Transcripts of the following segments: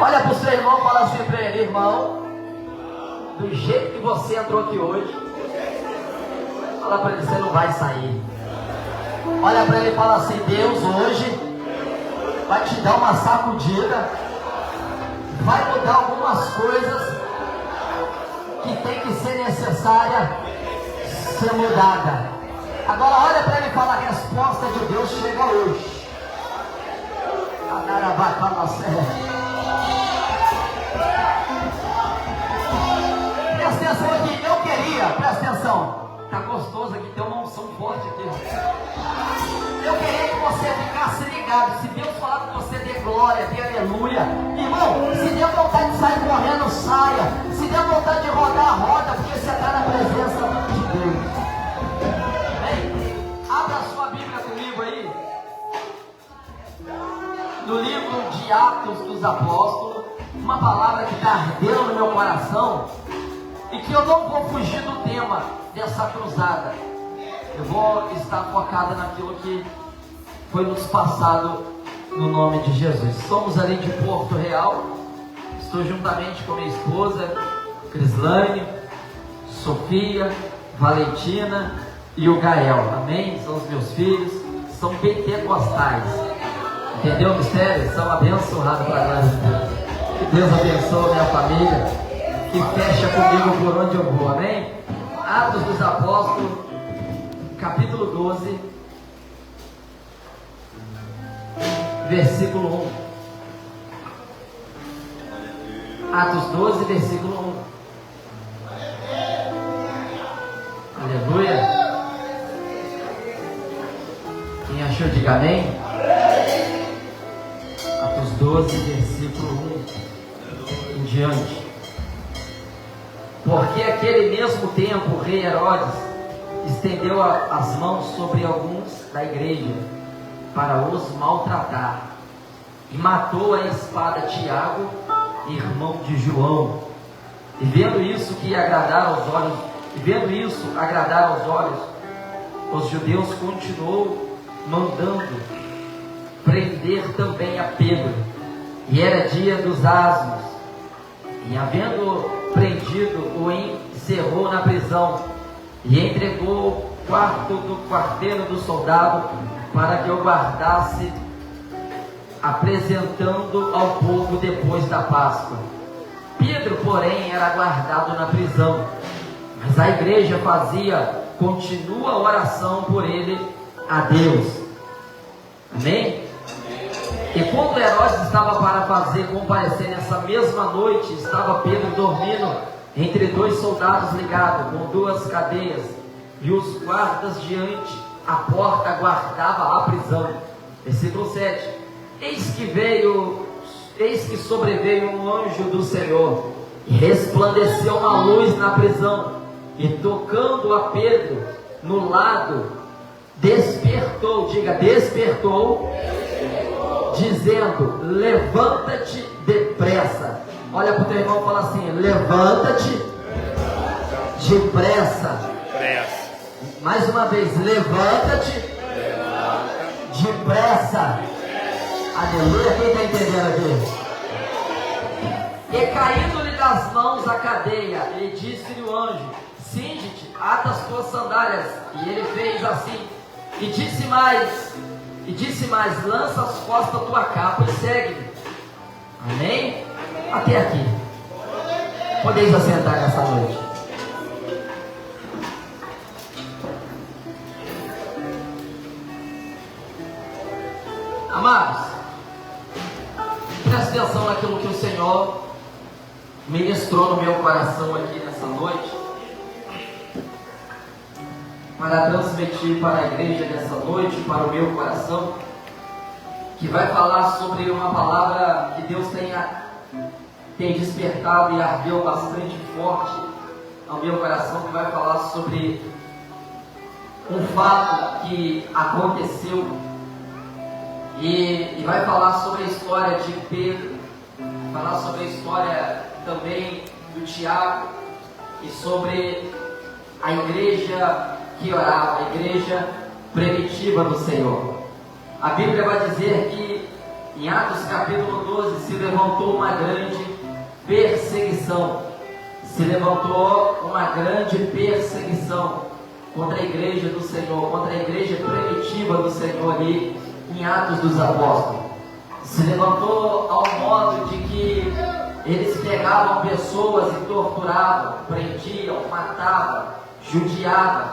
Olha para o seu irmão e fala assim para ele: irmão, do jeito que você entrou aqui hoje, fala para ele: você não vai sair. Olha para ele e fala assim: Deus hoje vai te dar uma sacudida, vai mudar algumas coisas que tem que ser necessária ser mudada. Agora olha para ele e fala: a resposta de Deus chega hoje. Presta atenção aqui, eu queria, presta atenção. Tá gostoso aqui, tem uma unção forte aqui. Eu queria que você ficasse ligado. Se Deus falar que você dê glória, dê aleluia. Irmão, se der vontade de sair correndo, saia. Se der vontade de rodar, roda, porque você está na presença de Deus. Bem, abra a sua Bíblia comigo aí. No livro de Atos dos Apóstolos, uma palavra que está ardendo no meu coração e que eu não vou fugir do tema dessa cruzada. Eu vou estar focado naquilo que foi nos passado no nome de Jesus. Somos ali de Porto Real. Estou juntamente com minha esposa Crislane, Sofia, Valentina e o Gael. Amém? São os meus filhos. São pentecostais. Entendeu o mistério? São abençoados para nós. Que Deus abençoe a minha família, que fecha comigo por onde eu vou. Amém? Atos dos Apóstolos, capítulo 12, versículo 1. Atos 12, versículo 1. Aleluia. Quem achou, diga amém. Atos 12, versículo 1 em diante. Porque aquele mesmo tempo o rei Herodes estendeu as mãos sobre alguns da igreja para os maltratar, e matou a espada Tiago, irmão de João. E vendo isso agradar aos olhos, os judeus continuou mandando prender também a Pedro. E era dia dos asmos, e havendo prendido, o encerrou na prisão, e entregou o quarto do quarteiro do soldado para que o guardasse, apresentando ao povo depois da Páscoa. Pedro, porém, era guardado na prisão, mas a igreja fazia contínua oração por ele a Deus. Amém? E quando Herodes estava para fazer comparecer nessa mesma noite, estava Pedro dormindo entre dois soldados ligados com duas cadeias, e os guardas diante a porta guardavam a prisão. Versículo 7. Eis que sobreveio um anjo do Senhor, e resplandeceu uma luz na prisão, e tocando a Pedro no lado, despertou, diga despertou, dizendo: levanta-te depressa. Olha para o teu irmão e fala assim: levanta-te depressa. Mais uma vez, levanta-te depressa. Aleluia. Quem está entendendo aqui? E caindo-lhe das mãos a cadeia, e disse-lhe o anjo: cinge-te, ata as tuas sandálias. E ele fez assim. E disse mais, lança as costas a tua capa e segue-me. Amém? Até aqui. Podeis assentar nessa noite. Amados, preste atenção naquilo que o Senhor ministrou no meu coração aqui nessa noite, para transmitir para a igreja nessa noite, para o meu coração, que vai falar sobre uma palavra que Deus tem despertado e ardeu bastante forte ao meu coração, que vai falar sobre um fato que aconteceu, e vai falar sobre a história de Pedro, falar sobre a história também do Tiago, e sobre a igreja que orava, a igreja primitiva do Senhor. A Bíblia vai dizer que, Em Atos capítulo 12 se levantou uma grande perseguição. Se levantou uma grande perseguição contra a igreja do Senhor, contra a igreja primitiva do Senhor ali em Atos dos Apóstolos. Se levantou ao modo de que eles pegavam pessoas e torturavam, prendiam, matavam, judiavam.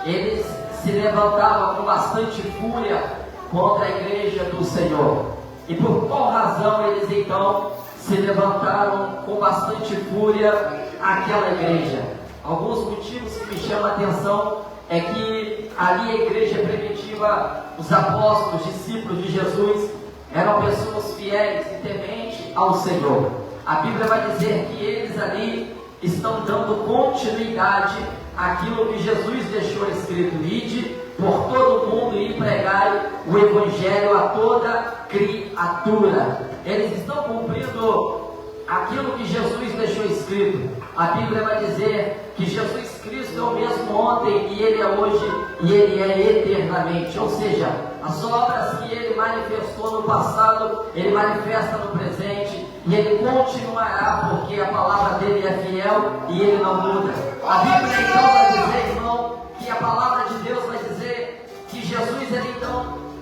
Eles se levantavam com bastante fúria contra a igreja do Senhor. E por qual razão eles então se levantaram com bastante fúria àquela igreja? Alguns motivos que me chamam a atenção é que ali a igreja primitiva, os apóstolos, discípulos de Jesus, eram pessoas fiéis e tementes ao Senhor. A Bíblia vai dizer que eles ali estão dando continuidade àquilo que Jesus deixou escrito: ide por todo mundo e pregai o Evangelho a toda criatura. Eles estão cumprindo aquilo que Jesus deixou escrito. A Bíblia vai dizer que Jesus Cristo é o mesmo ontem, e Ele é hoje, e Ele é eternamente. Ou seja, as obras que Ele manifestou no passado, Ele manifesta no presente, e Ele continuará, porque a palavra dEle é fiel e Ele não muda. A Bíblia então vai dizer, irmão, que a palavra de Deus vai dizer que Jesus,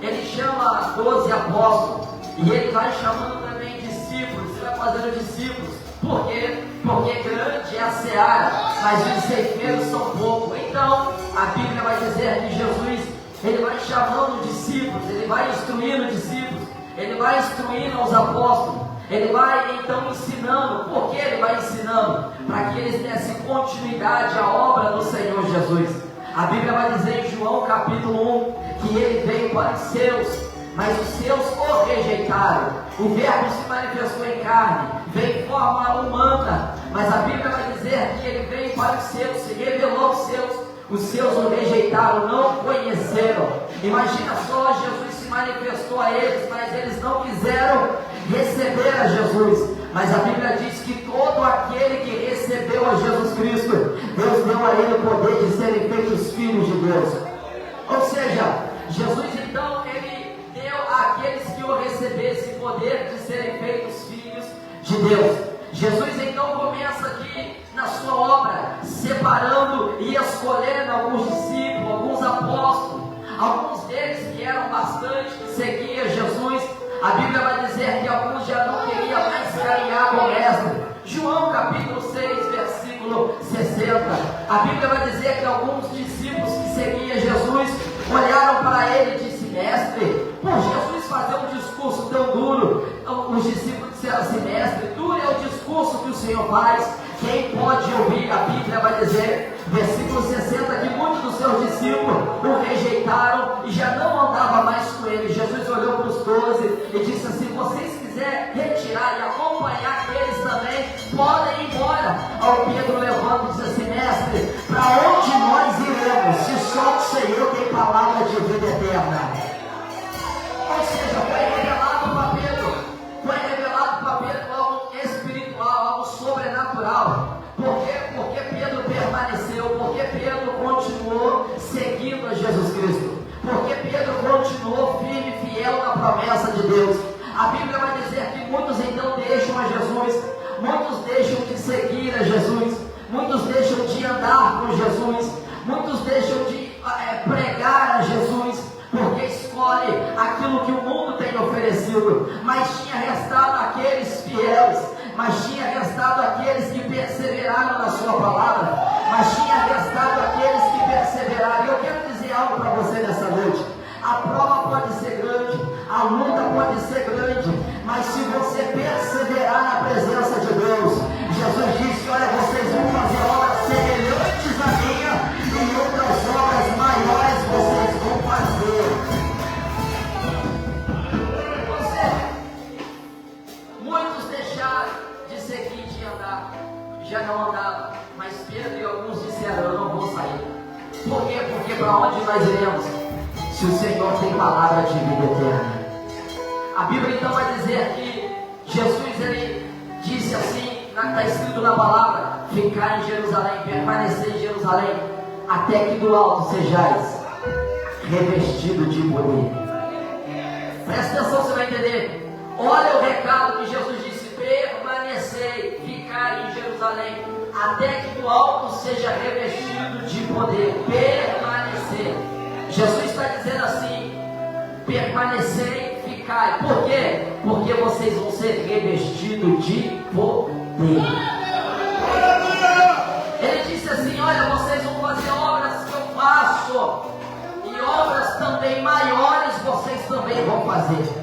Ele chama 12 apóstolos, e Ele vai chamando também discípulos, Ele vai fazendo discípulos. Por quê? Porque grande é a seara, mas os ceifeiros são poucos. Então, a Bíblia vai dizer que Jesus, Ele vai chamando discípulos, Ele vai instruindo discípulos, Ele vai instruindo os apóstolos, Ele vai então ensinando. Por que Ele vai ensinando? Para que eles dessem continuidade à obra do Senhor Jesus. A Bíblia vai dizer em João capítulo 1 que Ele veio para os seus, mas os seus o rejeitaram. O Verbo se manifestou em carne, veio em forma humana, mas a Bíblia vai dizer que Ele veio para os seus, se revelou aos seus, os seus o rejeitaram, não conheceram. Imagina só, Jesus se manifestou a eles, mas eles não quiseram receber a Jesus. Mas a Bíblia diz que todo aquele que recebeu a Jesus Cristo, Deus deu a ele o poder de serem feitos filhos de Deus. Ou seja, Jesus então, Ele deu àqueles que o recebessem poder de serem feitos filhos de Deus. Jesus então começa aqui na sua obra, separando e escolhendo alguns discípulos, alguns apóstolos, alguns deles que eram bastante, que seguiam Jesus. A Bíblia vai dizer que alguns já não queriam mais caminhar com o mestre. João capítulo 6, versículo 60. A Bíblia vai dizer que alguns discípulos que seguiam Jesus olharam para ele e disseram: mestre, por Jesus fazer um discurso tão duro, os discípulos disseram assim: mestre, duro é o discurso que o Senhor faz, quem pode ouvir? A Bíblia vai dizer, versículo 60, que muitos dos seus discípulos o rejeitaram e já não andava mais com ele. Jesus olhou para os 12 e disse assim: vocês quiserem retirar e acompanhar eles também, podem ir embora. Ao Pedro levanta e diz assim: mestre, para onde nós iremos, se só o Senhor tem palavra de vida eterna? Ou seja, foi revelado para Pedro algo espiritual, algo sobrenatural. Por quê? Porque Pedro permaneceu, porque Pedro continuou seguindo a Jesus Cristo, porque Pedro continuou firme e fiel na promessa de Deus. A Bíblia vai dizer que muitos então deixam a Jesus, muitos deixam de seguir a Jesus, muitos deixam de andar com Jesus, muitos deixam de pregar a Jesus, porque escolhe aquilo que o mundo tem oferecido. Mas tinha restado aqueles fiéis, mas tinha restado aqueles que perseveraram na sua palavra, mas tinha restado aqueles que perseveraram. E eu quero dizer algo para você nessa noite: a prova pode ser grande, a luta pode ser grande, mas se você perseverar na presença de Deus, Jesus disse: olha, vocês vão fazer obras semelhantes à minha, e outras obras maiores vocês vão fazer. Muitos deixaram de seguir, de andar, já não andavam, mas Pedro e alguns disseram: eu não vou sair. Por quê? Porque para onde nós iremos, se o Senhor tem palavra de vida eterna? A Bíblia então vai dizer que Jesus, Ele disse assim, está escrito na palavra: ficar em Jerusalém, permanecer em Jerusalém, até que do alto sejais revestido de poder. Presta atenção, você vai entender. Olha o recado que Jesus disse: permanecei, ficai em Jerusalém, até que do alto seja revestido de poder. Permanecer. Jesus está dizendo assim: permanecei, ficai. Por quê? Porque vocês vão ser revestidos de poder. Ele disse assim: olha, vocês vão fazer obras que eu faço, e obras também maiores vocês também vão fazer.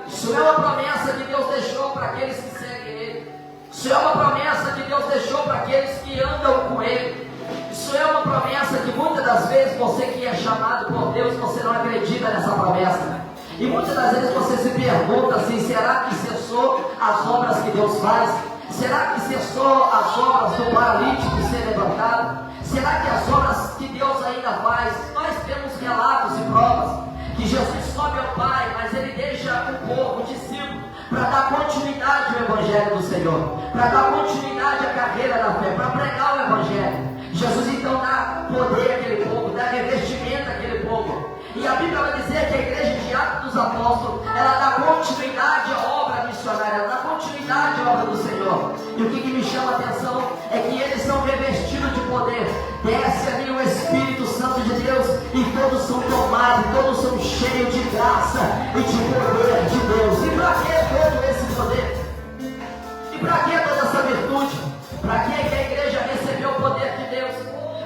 Isso é uma promessa que Deus deixou para aqueles que seguem Ele. Isso é uma promessa que Deus deixou para aqueles que andam com Ele. Isso é uma promessa que muitas das vezes você que é chamado por Deus, você não acredita nessa promessa. E muitas das vezes você se pergunta assim: será que cessou as obras que Deus faz? Será que cessou as obras do paralítico ser levantado? Será que as obras que Deus ainda faz? Nós temos relatos e provas que Jesus sobe ao Pai, mas Ele deixa o povo, o discípulo, para dar continuidade ao Evangelho do Senhor, para dar continuidade à carreira da fé, para pregar o Evangelho. Jesus então dá poder àquele povo, dá revestimento àquele povo. E a Bíblia vai dizer que a igreja de Atos dos Apóstolos, ela dá continuidade à obra missionária, ela dá continuidade à obra do Senhor. E o que me chama a atenção é que eles são revestidos de poder. Desce ali o Espírito Santo de Deus e todos são tomados, todos são cheios de graça e de poder de Deus. E para que todo esse poder? E para que toda essa virtude? Para que a igreja recebeu o poder de Deus?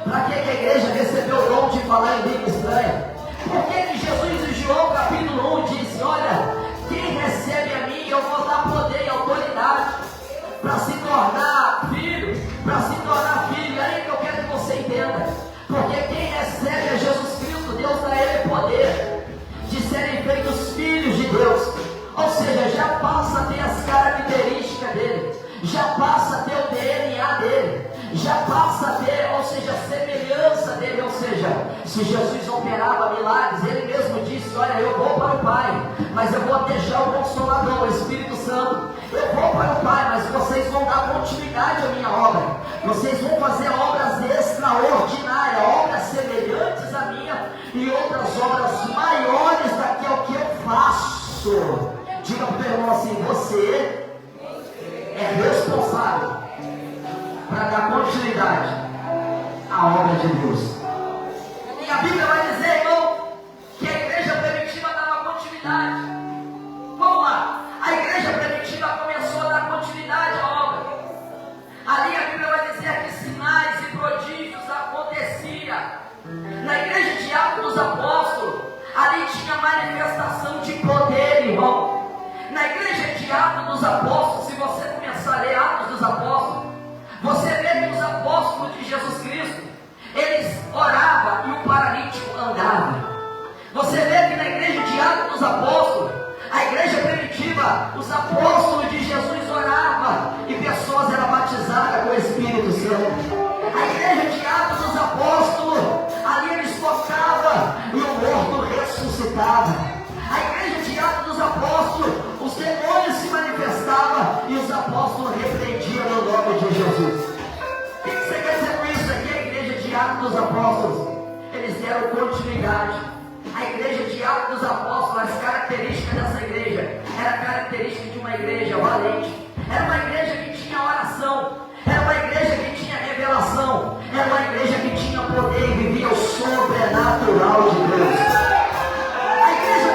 Para que a igreja recebeu o dom de falar em língua estranha? Por que Jesus em João capítulo 1 disse: olha, quem recebe a mim, eu vou dar poder e autoridade para se tornar filho, para se tornar filho. É aí que eu quero que você entenda. Porque quem recebe a Jesus Cristo, Deus dá a ele poder de serem feitos filhos de Deus. Ou seja, já passa a ter as características dele, já passa a ter o DNA dele, já passa a ter, ou seja, a semelhança dele. Ou seja, se Jesus operava milagres, ele mesmo disse: olha, eu vou para o Pai, mas eu vou deixar o Consolador, o Espírito Santo. Eu vou para o Pai, mas vocês vão dar continuidade à minha obra. Vocês vão fazer obras extraordinárias, obras semelhantes à minha, e outras obras maiores daquilo que eu faço. Diga para o teu irmão assim: você é responsável para dar continuidade à obra de Deus. E a Bíblia vai dizer, irmão, que a igreja primitiva dava continuidade. Vamos lá, a igreja primitiva começou a dar continuidade à obra. Ali a Bíblia vai dizer que sinais e prodígios aconteciam. Na igreja de Atos dos Apóstolos, ali tinha manifestação de poder, irmão. Na igreja de Atos dos Apóstolos, se você começar a ler Atos dos Apóstolos, você vê que os apóstolos de Jesus Cristo, eles oravam e o paralítico andava. Você vê que na igreja de Atos dos Apóstolos, a igreja primitiva, os apóstolos de Jesus oravam e pessoas eram batizadas com o Espírito Santo. A igreja de Atos dos Apóstolos, ali eles tocavam e o morto ressuscitava. A igreja de Atos dos Apóstolos, os demônios se manifestavam e os apóstolos repreendiam no nome de Jesus. O que você quer dizer com isso aqui? A igreja de Atos dos Apóstolos, eles deram continuidade. A igreja de Atos dos Apóstolos, as características dessa igreja, era a característica de uma igreja valente. Era uma igreja que tinha oração, era uma igreja que tinha revelação, era uma igreja que tinha poder e vivia o sobrenatural de Deus. A igreja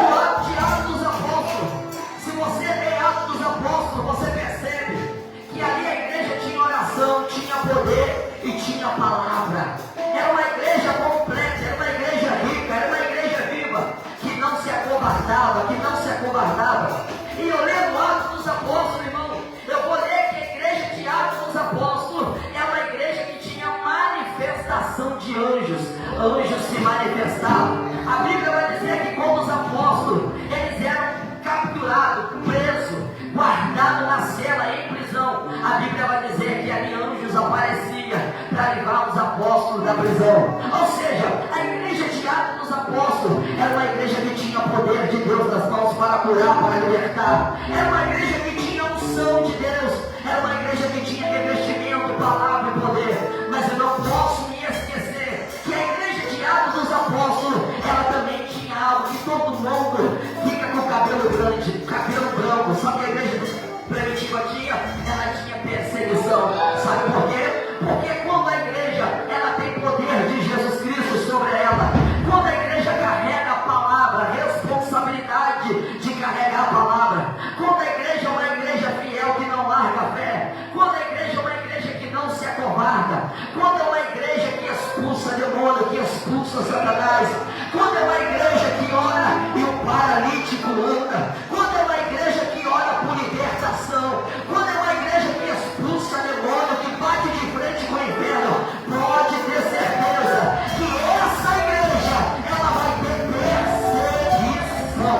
de Atos dos Apóstolos, se você lê Atos dos Apóstolos, você percebe que ali a igreja tinha oração, tinha poder e tinha palavra. Era uma igreja completa, era uma igreja rica, era uma igreja viva, que não se acovardava, que não se acovardava. E eu lendo Atos dos Apóstolos, irmão, eu vou ler que a igreja de Atos dos Apóstolos é uma igreja que tinha manifestação de anjos. Anjos se manifestavam. A Bíblia vai dizer que quando os apóstolos, eles eram capturados, presos, guardados na cela, em prisão, a Bíblia vai dizer que ali anjos apareciam para livrar os apóstolos da prisão. Ou seja, a igreja de Atos dos Apóstolos era uma igreja que tinha poder de Deus nas mãos para curar, para libertar. Era uma igreja que tinha unção de Deus. Era uma igreja que tinha revestimento, palavra e poder. Mas eu não posso me esquecer que a igreja de Atos dos Apóstolos, ela também tinha algo que todo mundo fica com o cabelo grande, cabelo branco. Sabe tinha? Ela tinha perseguição. Sabe por quê? Porque quando a igreja ela tem poder de Jesus Cristo sobre ela, quando a igreja carrega a palavra, a responsabilidade de carregar a palavra, quando a igreja é uma igreja fiel que não larga a fé, quando a igreja é uma igreja que não se acovarda, quando é uma igreja que expulsa demônio, que expulsa Satanás, quando é uma igreja que ora e o paralítico anda, quando é uma igreja que ora por libertação, quando é uma igreja que expulsa demônio, que bate de frente com o inferno, pode ter certeza que essa igreja ela vai ter perseguição.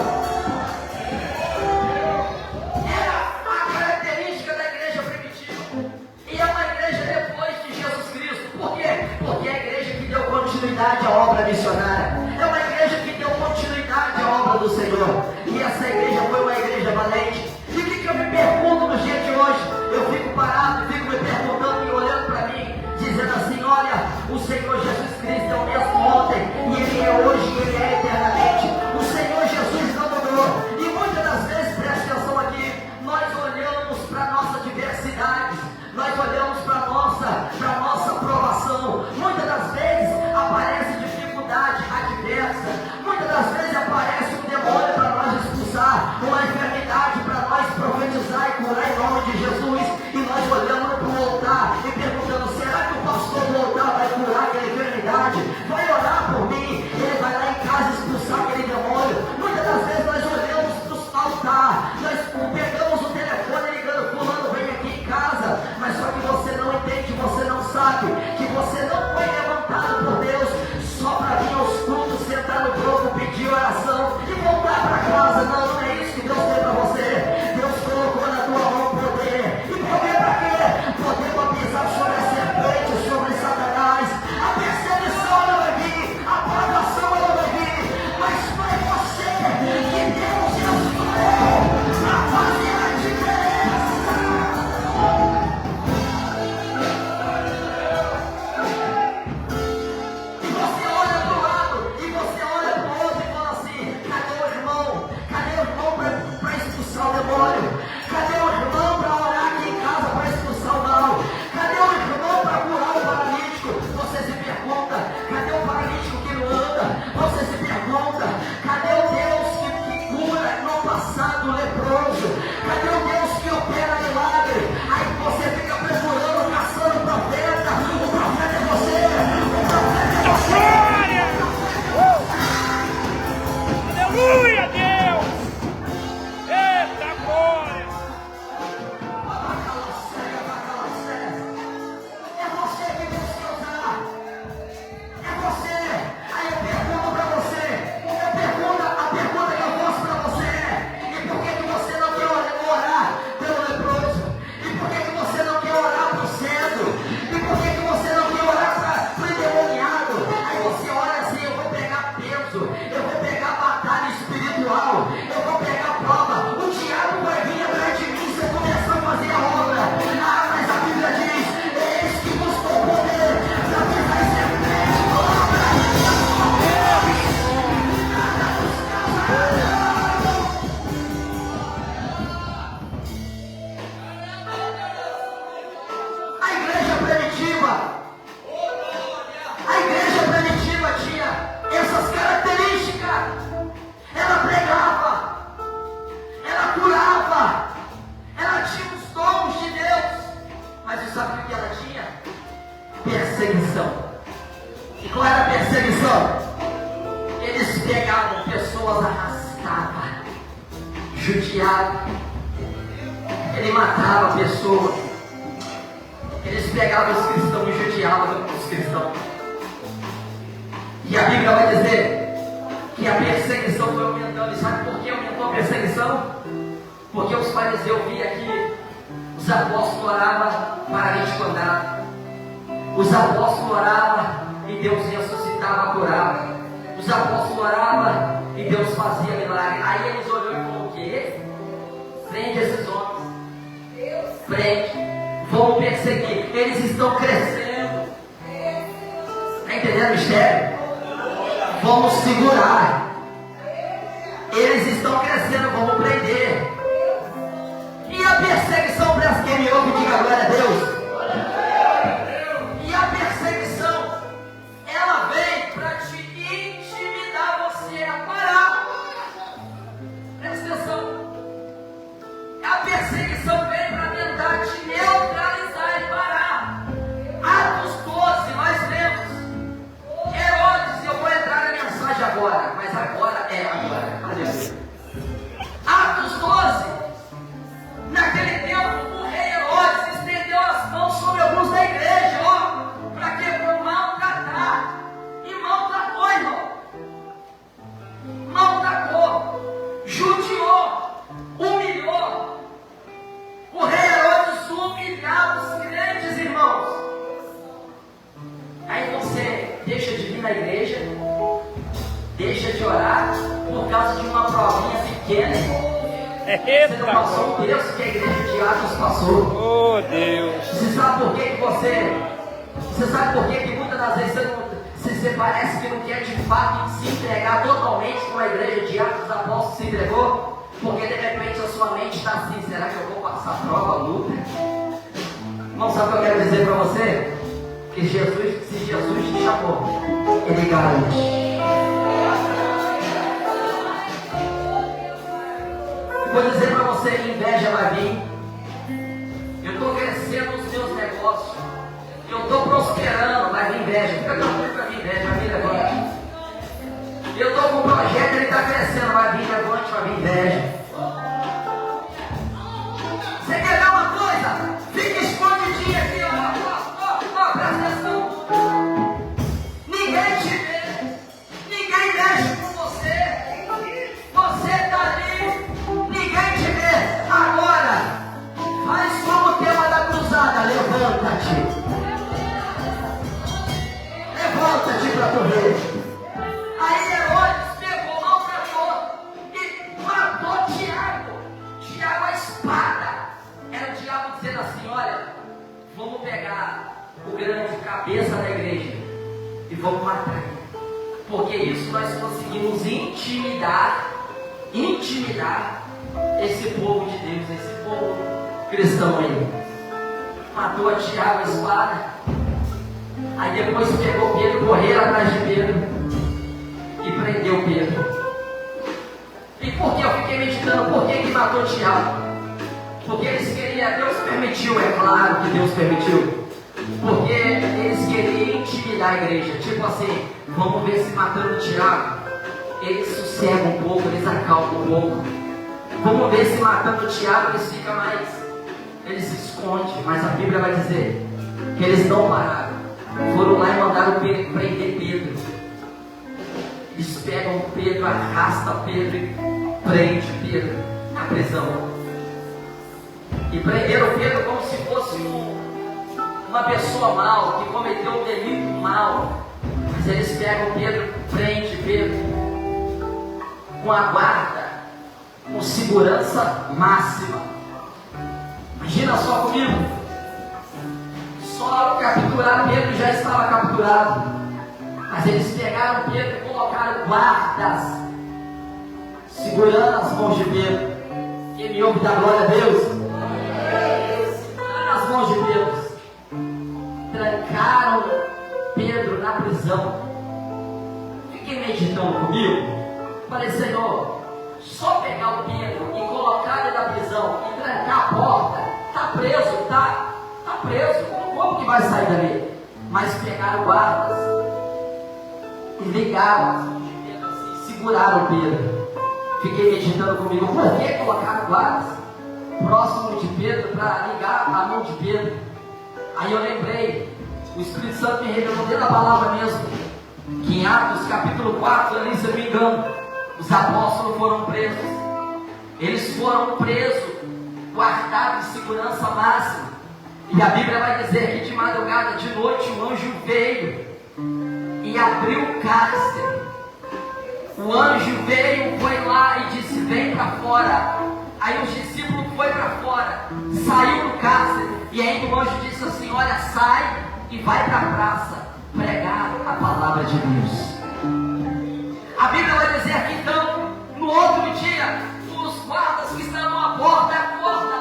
Era a característica da igreja primitiva, e é uma igreja depois de Jesus Cristo. Por quê? Porque é a igreja que deu continuidade à obra missionária, é uma igreja que deu continuidade à obra do Senhor, e essa igreja foi uma igreja valente. E o que eu me pergunto no dia de hoje? Eu fico parado, fico me perguntando e olhando para mim, dizendo assim: olha, o Senhor Jesus Cristo é o mesmo ontem, e Ele é hoje, e Ele é eternamente. O Senhor Jesus não mudou. E muitas das vezes, preste atenção aqui, nós olhamos para a nossa diversidade, nós olhamos para a nossa provação. Muitas das vezes aparece dificuldade adversa, muitas das vezes aparece um demônio para nós expulsar, uma enfermidade para nós profetizar e curar em nome de Jesus, e nós olhamos para o altar e perguntando: será que o pastor do altar vai curar aquela enfermidade? Vai orar por mim? Ele vai lá em casa expulsar aquele demônio? Muitas das vezes nós olhamos para o altar, nós pegamos o telefone ligando: fulano, vem aqui em casa. Mas só que você não entende, você não sabe que você não foi levantado por Deus só para vir aos cultos, sentar no banco, pedir oração e voltar para casa. Não, não é isso que Deus tem para você. Deus colocou na tua mão poder. E poder para quê? Poder para pisar sobre a serpente, sobre Satanás. A perseguição ela vai vir, a provação ela vai vir, mas foi você que Deus escolheu para fazer a diferença. E você olha para o lado, e você olha para o outro e fala assim: cadê o irmão? Cadê o irmão para expulsar o demônio? Cadê o irmão para orar aqui em casa para expulsar o mal? Cadê o irmão para curar o paralítico? Você se pergunta: cadê o paralítico que não anda? Você se pergunta: cadê o Deus que cura no passado o leproso? Cadê o Deus que opera milagre? Aí você fica procurando, caçando o profeta. O profeta é você, o profeta é você. Aleluia, Deus! Eita glória! É você que Deus quer usar. É você. Aí eu pergunto para você. A pergunta que eu faço para você é: e por que você não quer orar pelo leproso? E por que você não quer orar para o cego? E por que você não quer orar para o endemoniado? Aí você olha assim: eu vou pegar peso, eu vou pegar batalha espiritual, eu vou pegar prova. O diabo vai vir atrás de mim se eu começar a fazer a obra. Ah, mas a Bíblia diz: eis que vos dou poder para pisar serpente, cobra. A igreja primitiva tinha essas características. Ela pregava, ela curava, ela tinha os dons de Deus. Mas você sabe o que ela tinha? Perseguição. E qual era a perseguição? Eles pegavam pessoas, arrastavam, judiavam. Ele matava pessoas. Eles pegavam os cristãos e judiavam os cristãos. E a Bíblia vai dizer que a perseguição foi aumentando. E sabe por que aumentou a perseguição? Porque os fariseus viam que os apóstolos oravam, paralítico andava. Os apóstolos oravam e Deus ressuscitava, curava. Os apóstolos oravam e Deus fazia milagre. Aí eles olhou e falou: o quê? Prende esses homens. Prende. Vamos perseguir. Eles estão crescendo. Está entendendo o mistério? Vamos segurar. Eles estão crescendo, vamos prender. E a perseguição, presta na igreja, deixa de orar por causa de uma provinha pequena. Você não passou o preço que a igreja de Atos passou. Oh Deus! Você sabe por que você sabe por que muitas das vezes você parece que não quer de fato se entregar totalmente como a igreja de Atos dos Apóstolos se entregou? Porque de repente a sua mente está assim: será que eu vou passar prova, luta? Não sabe o que eu quero dizer para você? Que se Jesus te chamou, Ele garante. Vou dizer para você, inveja vai vir. Eu estou crescendo nos meus negócios. Eu estou prosperando, vai vir inveja. Fica tranquilo para vir inveja, vai vir levante. Eu estou com um projeto, ele está crescendo, vai vir levante, vai vir inveja. Você quer ver uma coisa? Fica escondidinho aqui, ó, presta atenção. Ninguém te vê, ninguém mexe com você. Você está ali, ninguém te vê. Agora, faz como o tema da cruzada, levanta-te. Levanta-te para tu ver. Aí Herodes pegou, maltratou e matou Tiago. Tiago a espada. Era o diabo dizendo assim: olha, vamos pegar o grande cabeça da igreja e vamos matar ele. Porque isso nós conseguimos intimidar esse povo de Deus, esse povo cristão aí. Matou a Tiago a espada. Aí depois pegou Pedro, correram atrás de Pedro e prendeu Pedro. E por que eu fiquei meditando? Por que matou Tiago? Porque eles queriam, Deus permitiu, é claro que Deus permitiu. Porque eles queriam intimidar a igreja. Tipo assim, vamos ver se matando Tiago, eles sossegam um pouco, eles acalmam um pouco. Vamos ver se matando Tiago eles ficam mais, eles se escondem. Mas a Bíblia vai dizer que eles não pararam. Foram lá e mandaram prender Pedro. Eles pegam Pedro, arrastam Pedro e prende Pedro na prisão. E prenderam Pedro como se fosse uma pessoa mal, que cometeu um delito mal. Mas eles pegam Pedro, prende Pedro com a guarda, com segurança máxima. Imagina só comigo. Só capturar Pedro já estava capturado. Mas eles pegaram Pedro e colocaram guardas segurando as mãos de Pedro. Quem me ouve dá glória a Deus? Segurando as mãos de Pedro. Trancaram Pedro na prisão. Fiquei meditando comigo. Falei: Senhor, só pegar o Pedro e colocar ele na prisão e trancar a porta, está preso, tá preso. Como que vai sair dali? Mas pegaram guardas e ligaram as mãos de Pedro assim, seguraram Pedro. Fiquei meditando comigo, por que colocaram guardas próximo de Pedro para ligar a mão de Pedro? Aí eu lembrei, o Espírito Santo me revelou dentro da palavra mesmo, que em Atos capítulo 4, ali, se eu não me engano, os apóstolos foram presos. Eles foram presos, guardados em segurança máxima. E a Bíblia vai dizer que de madrugada, de noite, um anjo veio e abriu o cárcere. O anjo veio, foi lá e disse: vem para fora. Aí os discípulos foram para fora, saiu do cárcere. E aí o anjo disse assim: olha, sai e vai para a praça pregar a palavra de Deus. A Bíblia vai dizer aqui então, no outro dia, os guardas que estavam à porta, olha,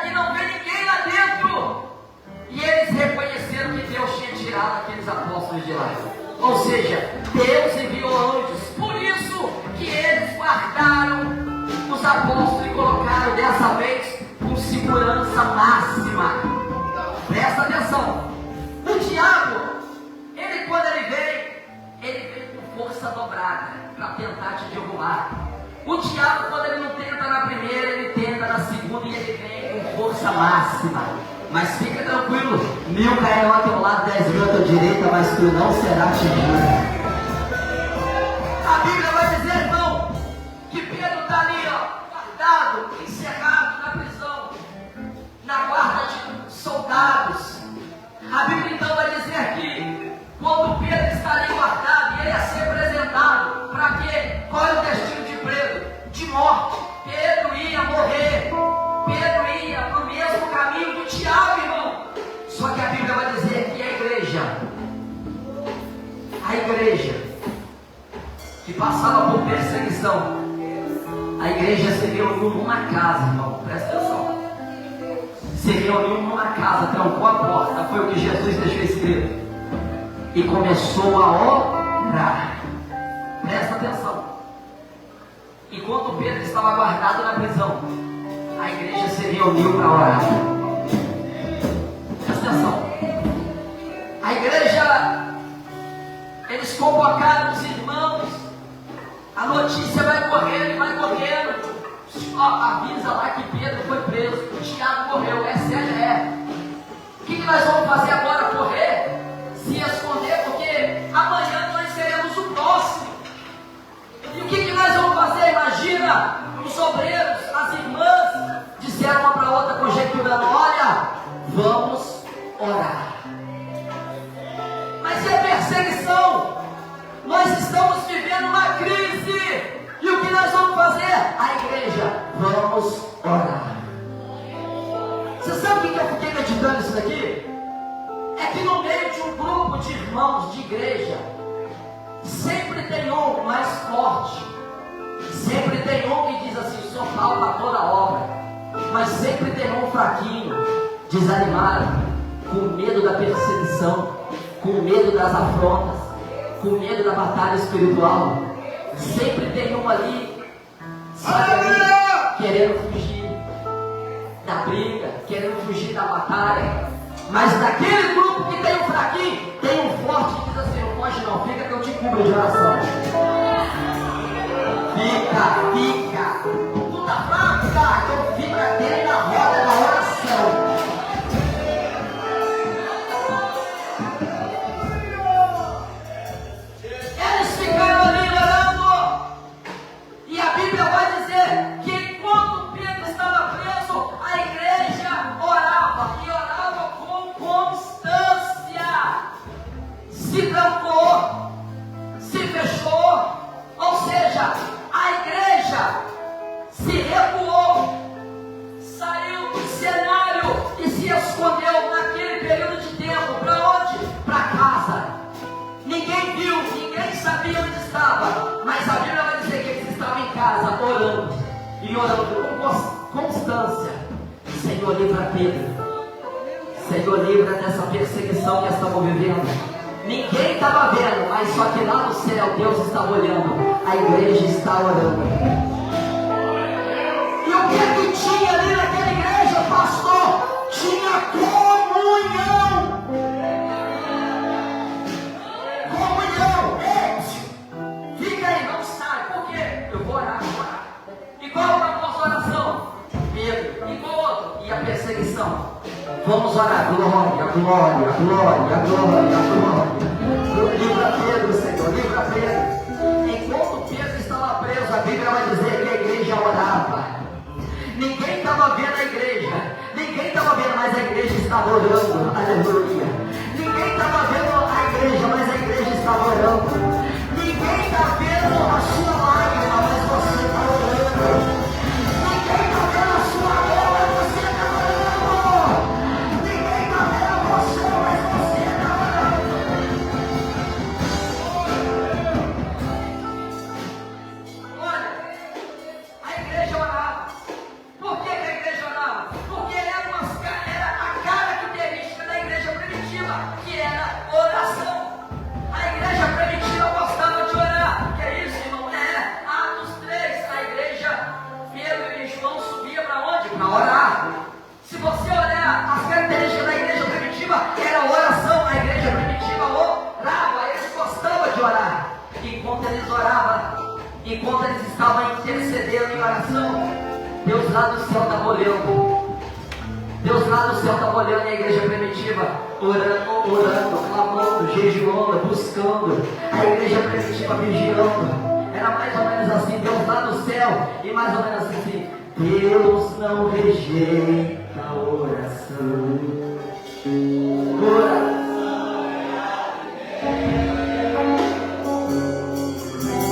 e não vê ninguém lá dentro. E eles reconheceram que Deus tinha tirado aqueles apóstolos de lá. Ou seja, Deus enviou anjos. Por isso que eles guardaram os apóstolos e colocaram dessa vez com segurança máxima. Presta atenção. O diabo, quando ele veio com força dobrada para tentar te derrubar. O diabo, quando ele não tenta na primeira, ele tenta na segunda e ele vem com força máxima. Mas fica tranquilo, 1000 cairão ao teu lado, 10.000 à tua direita, mas tu não será atingido. A Bíblia vai dizer, irmão, que Pedro está ali, guardado, encerrado na prisão, na guarda de soldados. A Bíblia então vai dizer que quando igreja que passava por perseguição, a igreja se reuniu numa casa, irmão, presta atenção. Se reuniu numa casa, trancou a porta, foi o que Jesus deixou escrito, e começou a orar. Presta atenção. Enquanto Pedro estava guardado na prisão, a igreja se reuniu para orar. Presta atenção. A igreja, eles convocaram os irmãos. A notícia vai correndo, vai correndo. Avisa lá que Pedro foi preso, o Tiago morreu, essa é. O que nós vamos fazer agora? Correr? Se esconder, porque amanhã nós seremos o próximo. E o que nós vamos fazer? Imagina, os obreiros, as irmãs, disseram uma para outra, conjecturando: olha, vamos orar. Mas e a perseguição? Nós estamos vivendo uma crise. E o que nós vamos fazer? A igreja, vamos orar. Você sabe o que eu fiquei meditando isso daqui? É que no meio de um grupo de irmãos de igreja, sempre tem um mais forte. Sempre tem um que diz assim: sou pau para toda obra. Mas sempre tem um fraquinho, desanimado, com medo da perseguição, com medo das afrontas, com medo da batalha espiritual. Sempre tem um ali, sabe, ali, querendo fugir da briga, querendo fugir da batalha. Mas daquele grupo que tem um fraquinho, tem um forte que diz assim: não pode não, fica que eu te cubro de oração. Fica. Tu tá fraco, tá? Então fica dentro da roda da oração. Eles ficaram ali orando. E a Bíblia vai dizer que enquanto Pedro estava preso, a igreja orava. E orava com constância. Se trancou, se fechou. Ou seja, a igreja se recuou, saiu do cenário e se escondeu naquele período de tempo. Para onde? Para casa. Ninguém viu, ninguém sabia onde estava, mas a Bíblia vai dizer que eles estavam em casa orando, e orando com constância. Senhor, livra Pedro. Senhor, livra dessa perseguição que estamos vivendo. Ninguém estava vendo, mas só que lá no céu Deus estava olhando. A igreja está orando. E o que tinha ali naquela igreja, pastor? Tinha comunhão. Comunhão. Ei, fica aí, não sai. Por quê? Eu vou orar. E qual é a nossa oração? Pedro. E qual outro? E a perseguição? Vamos orar. Glória. Livra Pedro, Senhor. Livra Pedro. Enquanto Pedro estava preso, a Bíblia vai dizer que a igreja orava. Ninguém estava vendo a igreja. Ninguém estava vendo, mas a igreja estava orando. Aleluia. Ninguém estava vendo a igreja, mas a igreja estava orando. Ninguém está vendo a sua lágrima, mas você está orando. Ninguém está vendo a sua dor, mas você está orando. Ninguém está vendo você, mas você está orando. Olha, a igreja orava. Por que a igreja orava? Porque era a característica da igreja primitiva, que era oração. A igreja primitiva gostava de orar. Que é isso, irmão? Atos 3, a igreja, Pedro e João subia para onde? Para orar. Se você olhar as características da igreja primitiva, era oração. A igreja primitiva orava, eles gostavam de orar. Enquanto eles oravam, enquanto eles estavam intercedendo em oração, Deus lá do céu estava olhando. Deus lá do céu estava olhando a igreja primitiva, orando, clamando, jejuando, buscando. A igreja primitiva vigiando. Era mais ou menos assim, Deus lá do céu, e mais ou menos assim: Deus não rejeita a oração.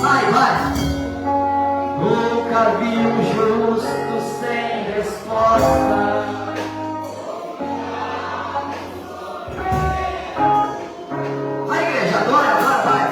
Vai. Nunca vi um justo sem resposta. Vai, igreja, agora, vai.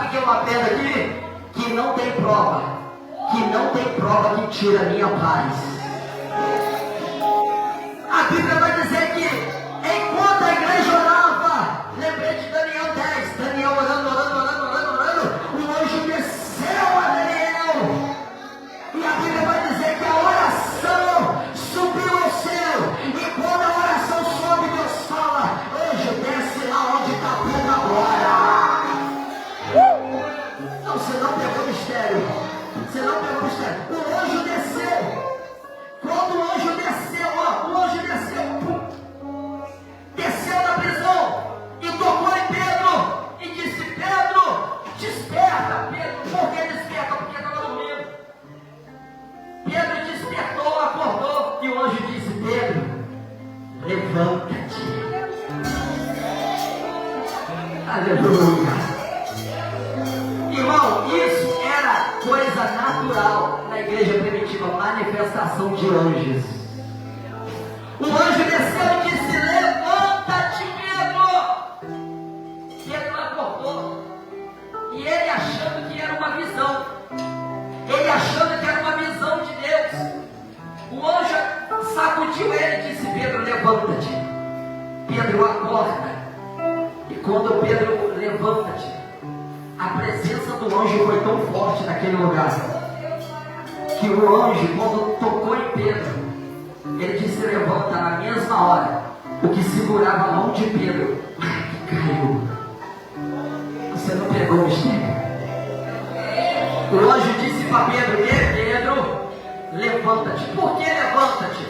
que eu aprendo aqui? Que não tem prova. Que não tem prova que tira a minha paz. A Bíblia vai dizer que enquanto a igreja orava, lembrei de Daniel 10, Daniel orando, o anjo desceu a Daniel. E a Bíblia vai dizer que a oração subiu ao céu. E quando a oração sobe, Deus fala: anjo, desce lá onde está Pedro agora. Não, você não pegou o mistério. Você não pegou o mistério. O anjo desceu. Quando o anjo desceu, desceu na prisão e tocou em Pedro e disse: Pedro, desperta. Pedro, por que desperta? Porque estava dormindo. Pedro despertou, acordou e o anjo disse: Pedro, levanta-te. Aleluia. Irmão, isso era coisa natural na igreja primitiva, manifestação de anjos. O anjo desceu e disse: levanta-te, Pedro. Pedro acordou. E ele achando que era uma visão. Ele achando que era uma visão de Deus. O anjo sacudiu ele e disse: Pedro, levanta-te. Pedro, acorda. E quando Pedro levanta-te, a presença do anjo foi tão forte naquele lugar, que o anjo, quando tocou em Pedro, ele disse: levanta. Na mesma hora, o que segurava a mão de Pedro caiu. Você não pegou o mistério. O anjo disse para Pedro: Pedro, levanta-te. Por que levanta-te?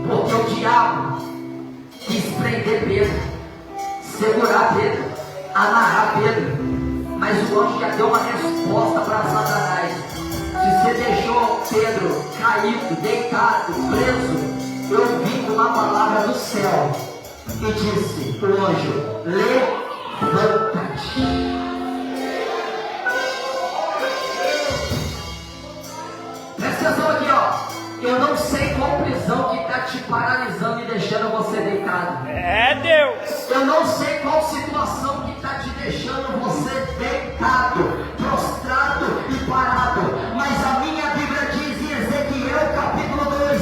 Porque o diabo quis prender Pedro, segurar Pedro, amarrar Pedro. Mas o anjo já deu uma resposta para Satanás. Se você deixou Pedro caído, deitado, preso, eu vim com uma palavra do céu e disse: o anjo, levanta-te. Presta atenção aqui, ó. Eu não sei qual prisão que está te paralisando e deixando você deitado. É Deus. Eu não sei qual situação que está te deixando você deitado, prostrado e parado. Mas a minha Bíblia diz em Ezequiel capítulo 2.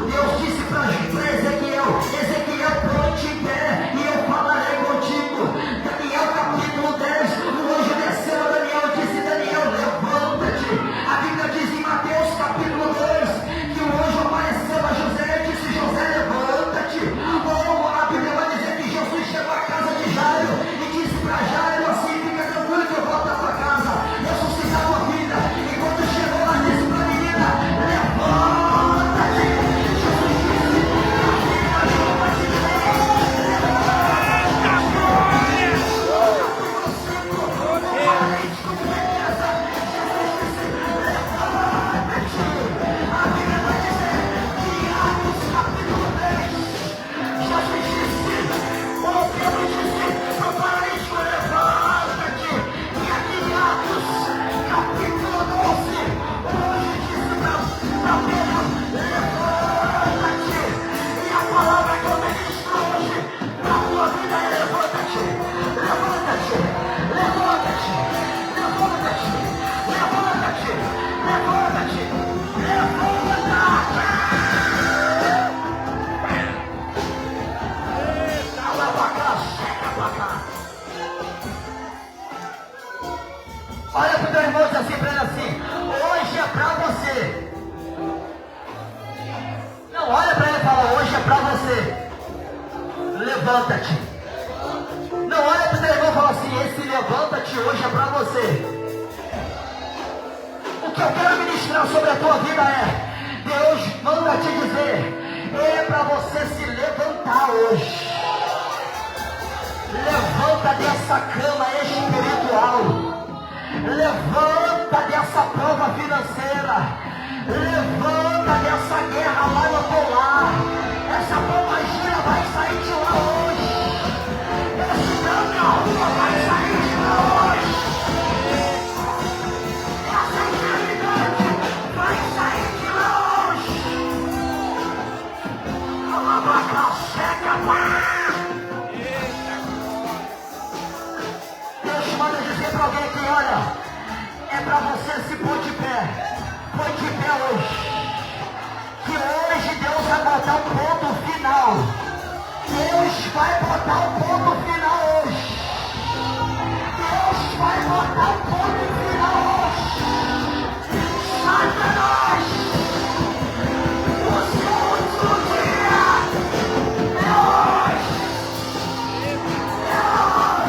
Deus disse para Ezequiel: Ezequiel, põe-te em pé e eu falarei contigo. Daniel capítulo 10. O anjo desceu a Daniel e disse: Daniel, levanta-te. A Bíblia diz em Mateus capítulo 2 que o anjo apareceu a José e disse: José, levanta-te. Ou a Bíblia vai dizer que Jesus chegou à casa de Jairo e disse para Jairo assim: fica tranquilo que eu volto à tua casa, eu suscitar a tua vida. E quando chegou lá, disse para a menina: levanta-te. Jesus disse: a filha não vai te ver. Olha para o teu irmão e diz assim para ele assim: hoje é para você. Não, olha para ele e fala: hoje é para você. Levanta-te. Não, olha para o teu irmão e fala assim: esse levanta-te hoje é para você. O que eu quero ministrar sobre a tua vida é: Deus manda te dizer, é para você se levantar hoje. Levanta dessa cama espiritual. Levanta dessa prova financeira. Levanta dessa guerra lá no teu lar. Essa pombagira vai sair de lá hoje. Esse dano na rua vai sair de lá hoje. Essa enfermidade vai sair de lá hoje. A vaca seca, pá. Deus manda dizer para alguém aqui, olha, é para você se pôr de pé. Põe de pé hoje. Que hoje Deus vai botar um ponto final. Deus vai botar um ponto final hoje. Deus vai botar um ponto final hoje. Satanás, o seu último dia é hoje. É hoje.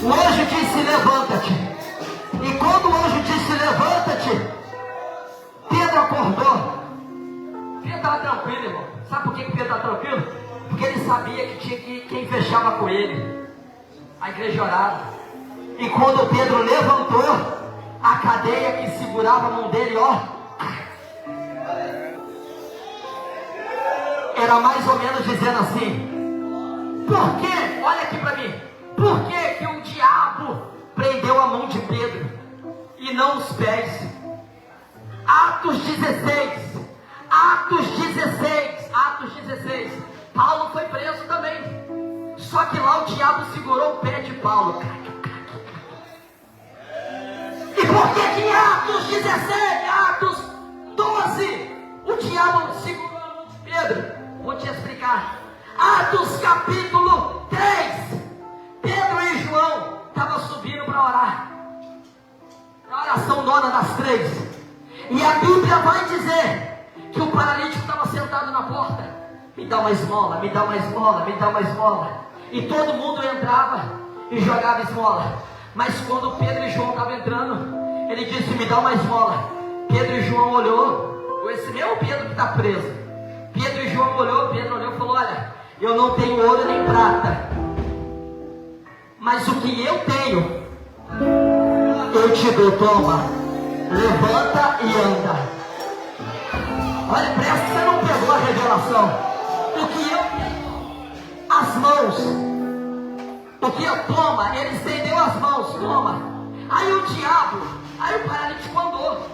O anjo disse: levanta-te. E quando o anjo disse: levanta-te, Pedro acordou. Pedro estava tranquilo, irmão. Sabe por que Pedro estava tranquilo? Porque ele sabia que tinha que quem fechava com ele. A igreja orava. E quando Pedro levantou, a cadeia que segurava a mão dele, ó, era mais ou menos dizendo assim: por quê? Olha aqui para mim. Por que que o diabo prendeu a mão de Pedro e não os pés? Atos 16. Atos 16. Atos 16. Paulo foi preso também. Só que lá o diabo segurou o pé de Paulo. e por que que em Atos 16, Atos 12, o diabo segurou a mão de Pedro? Vou te explicar. Atos capítulo 3. Pedro e João estavam subindo para orar. A oração nona das 3. e a Bíblia vai dizer que o paralítico estava sentado na porta. Me dá uma esmola, me dá uma esmola, me dá uma esmola. E todo mundo entrava e jogava esmola. Mas quando Pedro e João estavam entrando, ele disse: me dá uma esmola. Pedro e João olhou, esse mesmo Pedro que está preso. Pedro e João olhou, Pedro olhou e falou: olha, eu não tenho ouro nem prata, mas o que eu tenho, eu te dou, toma, levanta e anda. Olha, presta que você não pegou a revelação. O que eu tenho, as mãos, o que eu toma, ele estendeu as mãos, toma. Aí o diabo, aí o paralítico andou,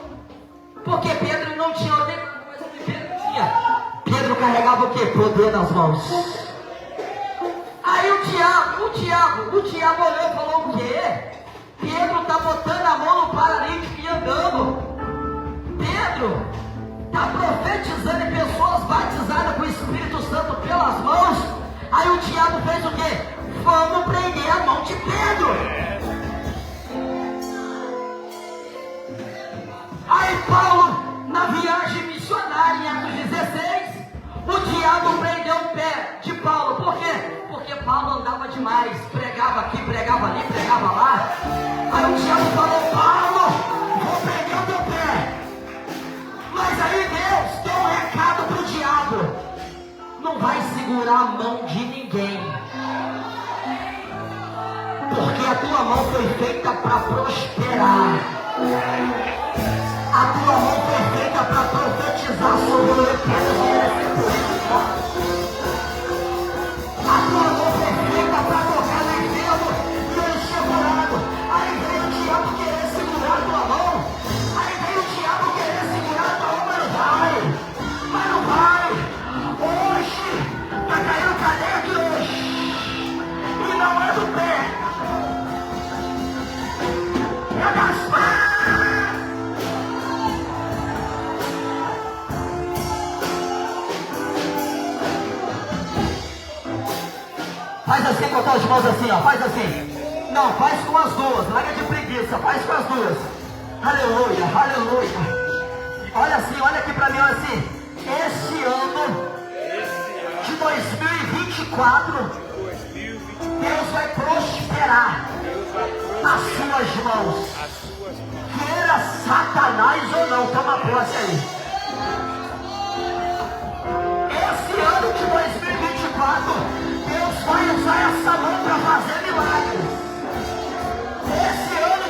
porque Pedro não tinha ouro nem prata, mas o que Pedro tinha? Pedro carregava o que? Poder nas mãos. Aí o diabo olhou e falou: o quê? Pedro está botando a mão no paralítico e andando. Pedro está profetizando em pessoas batizadas com o Espírito Santo pelas mãos. Aí o diabo fez o quê? Vamos prender a mão de Pedro. Aí Paulo, na viagem missionária em Atos 16, o diabo prendeu o pé de Paulo. Por quê? Porque Paulo andava demais, pregava aqui, pregava ali, pregava lá. Aí o diabo falou: Paulo, vou prender o teu pé. Mas aí Deus deu um recado pro diabo: não vai segurar a mão de ninguém, porque a tua mão foi feita para prosperar. A tua mão foi feita para profetizar sobre o eterno. A tua mão foi feita para tocar no enfermo e ele ser curado. Aí veio o diabo querer segurar a tua mão. Aí veio o diabo querer segurar a tua mão, mas não vai. Mas não vai. Hoje está caindo cadeia aqui hoje. E não é do pé. É das mãos. Faz assim com as mãos assim, ó, faz assim. Não, faz com as duas, larga de preguiça, faz com as duas. Aleluia, aleluia. Olha assim, olha aqui pra mim, olha assim. Esse ano de 2024, Deus vai prosperar as suas mãos. Queira Satanás ou não, toma posse aí. Esse ano de 2024, Deus vai usar essa mão para fazer milagres. Esse ano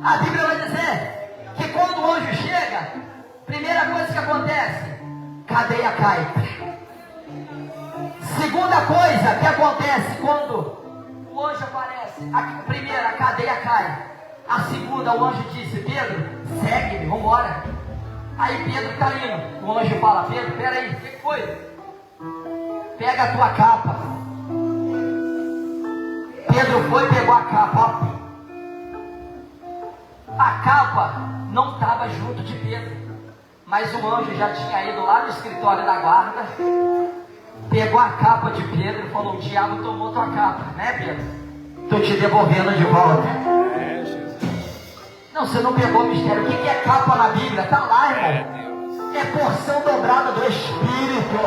A Bíblia vai dizer que quando o anjo chega, primeira coisa que acontece, cadeia cai. Segunda coisa que acontece quando o anjo aparece, a primeira, a cadeia cai. A segunda, o anjo disse: Pedro, segue-me, vamos embora. Aí Pedro está indo. O anjo fala: Pedro, peraí, o que foi? Pega a tua capa. Pedro foi e pegou a capa. A capa não estava junto de Pedro, mas o anjo já tinha ido lá no escritório da guarda, pegou a capa de Pedro e falou: o diabo tomou tua capa, né, Pedro? Estou te devolvendo de volta. Não, você não pegou o mistério. O que é capa na Bíblia? Está lá, irmão. É porção dobrada do Espírito.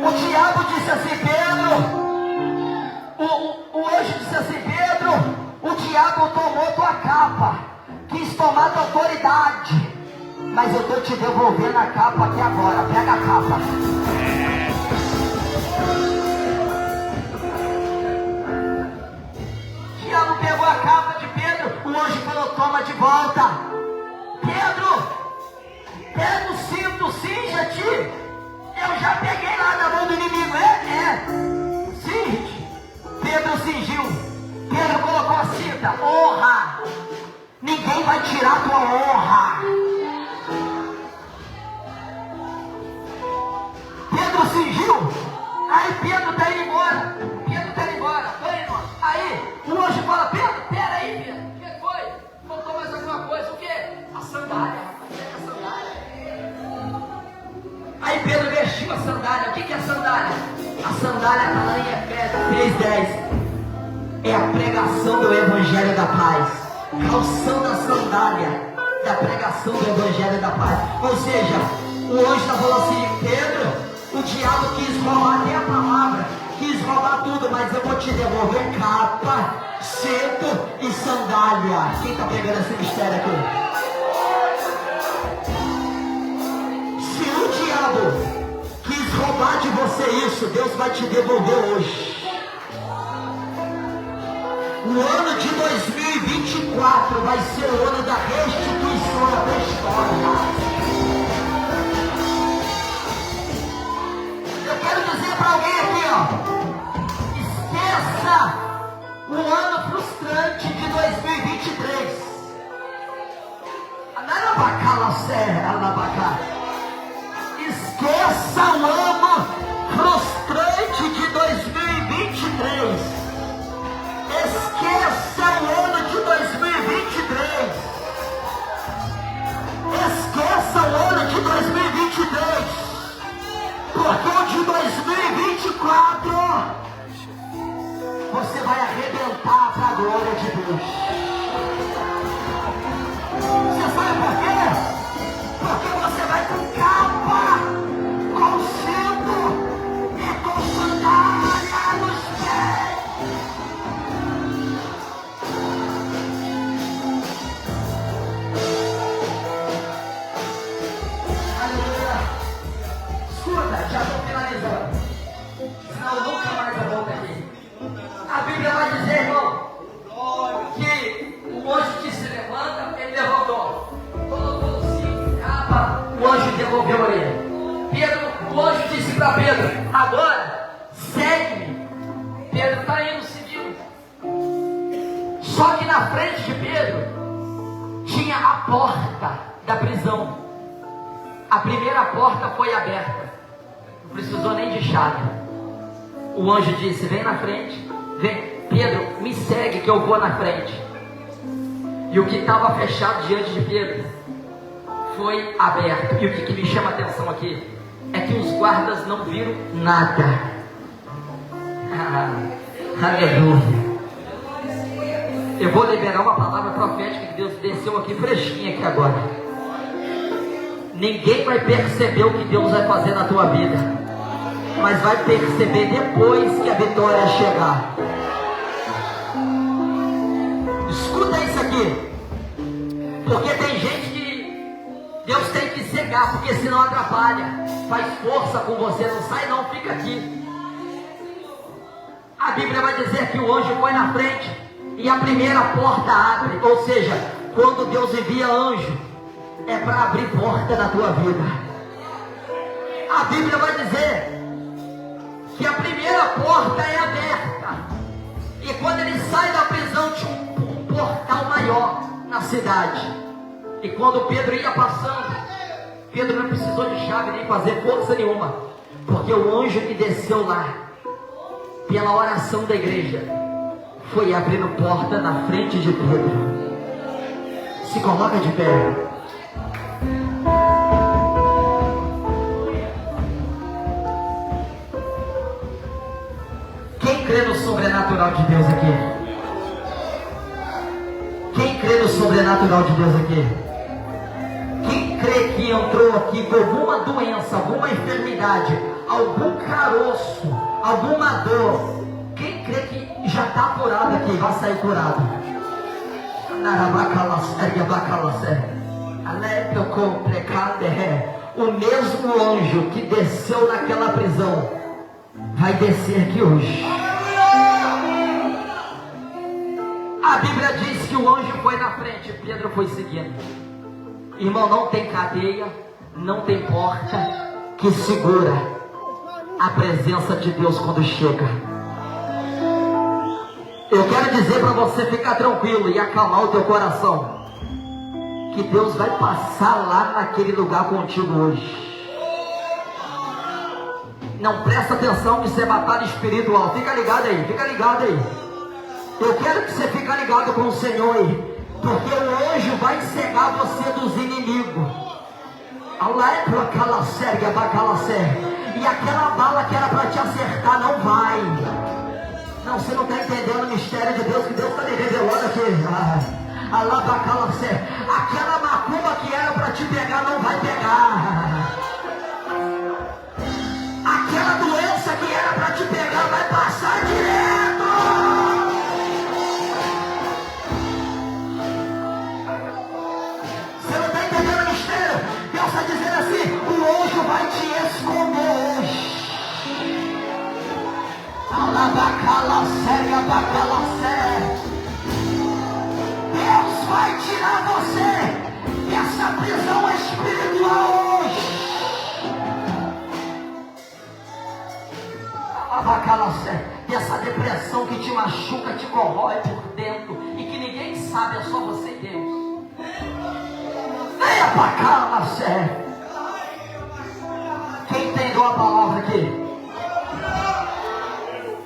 O diabo disse assim: Pedro, o anjo disse assim: Pedro, o diabo tomou tua capa, quis tomar tua autoridade, mas eu estou te devolvendo a capa aqui agora. Pega a capa. O diabo pegou a capa de Pedro, o anjo falou: toma de volta. Pedro, pega o cinto, cinja-te. Eu já peguei lá da mão do inimigo. Cinge. Pedro cingiu. Pedro colocou a cinta. Honra. Ninguém vai tirar tua honra. Pedro cingiu. Aí Pedro está indo embora. Aí o anjo fala: Pedro, peraí, Pedro. O que foi? Faltou mais alguma coisa. O que? A sandália. Pega a sandália. Aí Pedro vestiu a sandália. O que é a sandália? A sandália está lá em Efésios 3:10. É a pregação do Evangelho da Paz. Calçando a sandália da pregação do Evangelho da Paz. Ou seja, o anjo está falando assim: Pedro, o diabo quis roubar até a palavra, quis roubar tudo, mas eu vou te devolver capa, cinto e sandália. Quem está pegando esse mistério aqui? Se o diabo quis roubar de você isso, Deus vai te devolver hoje. O ano de 2024 vai ser o ano da restituição da história. Eu quero dizer para alguém aqui, ó: esqueça o ano frustrante de 2023. Esqueça o ano frustrante de 2023. Esqueça o ano de 2023. Esqueça o ano de 2023. Porque o de 2024 você vai arrebentar para a glória de Deus. Você sabe por quê? Porque você vai com capa, com cinto e com sandália nos pés. Aleluia. Escuta, já estou finalizando. Senão nunca mais eu volto aqui. A Bíblia vai dizer, irmão, que o anjo que se levanta, ele levantou. Colocou o cinto, capa, o anjo devolveu ele. Pedro, o anjo disse para Pedro: agora, segue-me. Pedro está indo seguindo. Só que na frente de Pedro tinha a porta da prisão. A primeira porta foi aberta. Não precisou nem de chave. O anjo disse: vem na frente. Vem, Pedro, me segue que eu vou na frente. E o que estava fechado diante de Pedro foi aberto. E o que me chama a atenção aqui é que os guardas não viram nada. Aleluia. Eu vou liberar uma palavra profética que Deus desceu aqui fresquinha aqui agora. Ninguém vai perceber o que Deus vai fazer na tua vida, mas vai perceber depois que a vitória chegar. Escuta isso aqui, porque tem gente que Deus tem que cegar, porque senão atrapalha. Faz força com você, não sai não, fica aqui. A Bíblia vai dizer que o anjo foi na frente. e a primeira porta abre. Ou seja, quando Deus envia anjo, é para abrir porta na tua vida. A Bíblia vai dizer que a primeira porta é aberta, e quando ele sai da prisão tinha um portal maior na cidade. E quando Pedro ia passando, Pedro não precisou de chave nem fazer força nenhuma, porque o anjo que desceu lá, pela oração da igreja, foi abrindo porta na frente de Pedro. Se coloca de pé. Quem crê no sobrenatural de Deus aqui? Quem crê no sobrenatural de Deus aqui? Quem crê que entrou aqui com alguma doença, alguma enfermidade, algum caroço, alguma dor? Quem crê que já está curado aqui, vai sair curado? O mesmo anjo que desceu naquela prisão vai descer aqui hoje. A Bíblia diz que o anjo foi na frente, Pedro foi seguindo. Irmão, não tem cadeia, não tem porta que segura a presença de Deus quando chega. Eu quero dizer para você ficar tranquilo e acalmar o teu coração, que Deus vai passar lá naquele lugar contigo hoje. Não presta atenção que isso é batalha espiritual. Fica ligado aí, fica ligado aí. Eu quero que você fique ligado com o Senhor aí, porque o anjo vai cegar você dos inimigos. E aquela bala que era para te acertar não vai. Não, você não está entendendo o mistério de Deus, que Deus está me revelando aqui. Aquela macumba que era para te pegar não vai pegar. Aquela doença que era para te pegar vai passar direto. Você não está entendendo o mistério? Deus está dizendo assim: o anjo vai te esconder hoje. Deus vai tirar você dessa prisão espiritual hoje. Dessa depressão que te machuca, te corrói por dentro e que ninguém sabe, é só você e Deus. Venha pra cá, Marcelo. Quem entendeu a palavra aqui?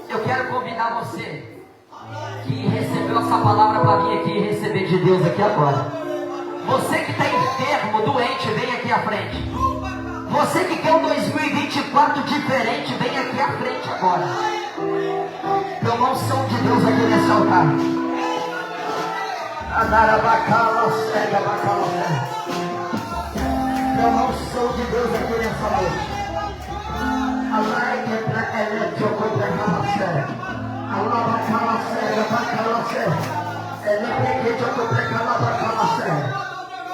Eu quero convidar você que recebeu essa palavra para vir aqui e receber de Deus aqui agora. Você que está enfermo, doente, vem aqui à frente. Você que quer um 2024 diferente, vem aqui à frente agora. Pela unção de Deus aqui nesse altar. Pela unção de Deus aqui nessa noite.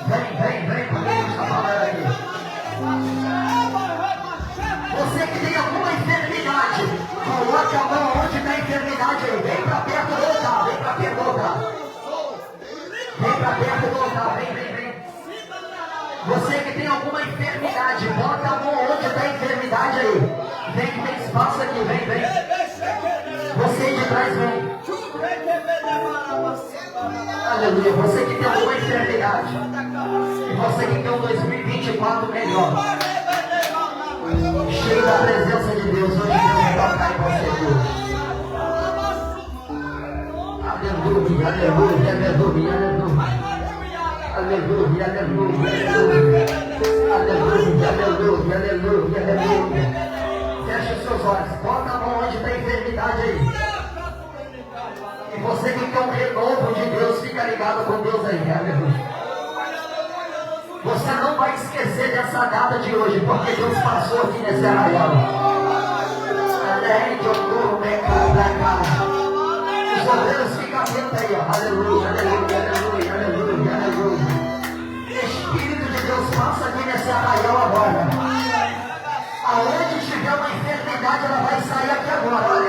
Vem, porque está falando aqui. Você que tem alguma enfermidade, coloque a mão onde está a enfermidade aí. Vem para perto do altar, vem para perto do altar. Vem para perto do altar, vem. Você que tem alguma enfermidade, bota a mão onde está a enfermidade aí. Vem que tem espaço aqui, vem. Você de trás, vem. Aleluia. Você que tem alguma enfermidade, e você que quer um 2024 melhor, cheio da presença de Deus, hoje Deus vai tocar em você, Deus. Aleluia, aleluia, aleluia, aleluia. Aleluia, aleluia, aleluia, aleluia, aleluia, aleluia. Feche os seus olhos, bota a mão onde está a enfermidade aí. E você que quer um renovo de Deus, fica ligado com Deus aí, aleluia. Você não vai esquecer dessa data de hoje, porque Deus passou aqui nesse arraial. Os obreiros ficam atentos aí, ó. Aleluia, aleluia, aleluia, aleluia, aleluia. Espírito de Deus passa aqui nesse arraial agora. Aonde tiver uma enfermidade, ela vai sair aqui agora.